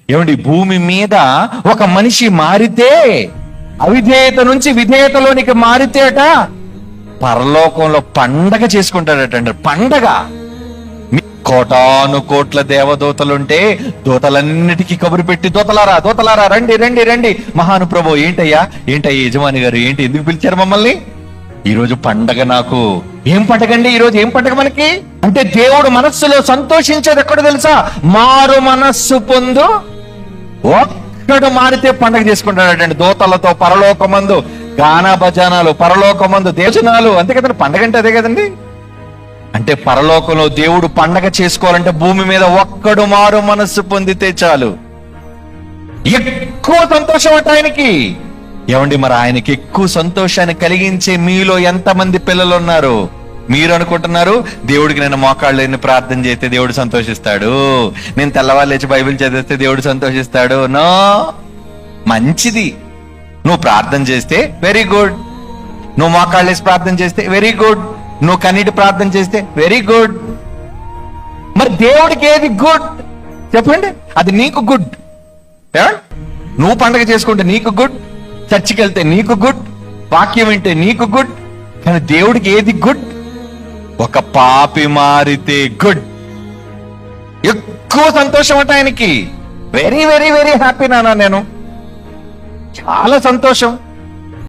ఏమండి, భూమి మీద ఒక మనిషి మారితే, అవిధేయత నుంచి విధేయతలోనికి మారితేట పరలోకంలో పండగ చేసుకుంటాడటండి. పండగ. కోటాను కోట్ల దేవదూతలుంటే దూతలన్నిటికీ కబురు పెట్టి, దూతలారా దూతలారా రండి రండి రండి, మహానుప్రభు ఏంటయ్యా యజమాని గారు ఏంటి, ఎందుకు పిలిచారు మమ్మల్ని? ఈరోజు పండగ. నాకు ఏం పండగ అండి ఈరోజు? ఏం పండగ మనకి అంటే, దేవుడు మనస్సులో సంతోషించేది ఎక్కడ తెలుసా? మారు మనస్సు పొందు. ఒక్కడు మారితే పండగ చేసుకుంటాడటండి. దూతలతో పరలోకమందు గానా భజనాలు, పరలోకమందు దేశనాలు. అంతే కదండి, పండగ అంటే అదే కదండి. అంటే పరలోకంలో దేవుడు పండగ చేసుకోవాలంటే భూమి మీద ఒక్కడు మారు మనస్సు పొందితే చాలు. ఎక్కువ సంతోషం అంటే ఆయనకి. ఏమండి, మరి ఆయనకి ఎక్కువ సంతోషాన్ని కలిగించే మీలో ఎంతమంది పిల్లలు ఉన్నారు? మీరు అనుకుంటున్నారు దేవుడికి నేను మోకాళ్ళు ఎన్ని ప్రార్థన చేస్తే దేవుడు సంతోషిస్తాడు, నేను తెల్లవాళ్ళు లేచి బైబిల్ చదివిస్తే దేవుడు సంతోషిస్తాడు. నో. మంచిది, నువ్వు ప్రార్థన చేస్తే వెరీ గుడ్, నువ్వు మోకాళ్ళు వేసి ప్రార్థన చేస్తే వెరీ గుడ్, నువ్వు కన్నీటి ప్రార్థన చేస్తే వెరీ గుడ్. మరి దేవుడికి ఏది గుడ్ చెప్పండి? అది నీకు గుడ్. నువ్వు పండగ చేసుకుంటే నీకు గుడ్, చర్చికి వెళ్తే నీకు గుడ్, వాక్యం వింటే నీకు గుడ్. కానీ దేవుడికి ఏది గుడ్? ఒక పాపి మారితే గుడ్. ఎక్కువ సంతోషం అంటే ఆయనకి. వెరీ వెరీ వెరీ హ్యాపీ నాన్న, నేను చాలా సంతోషం.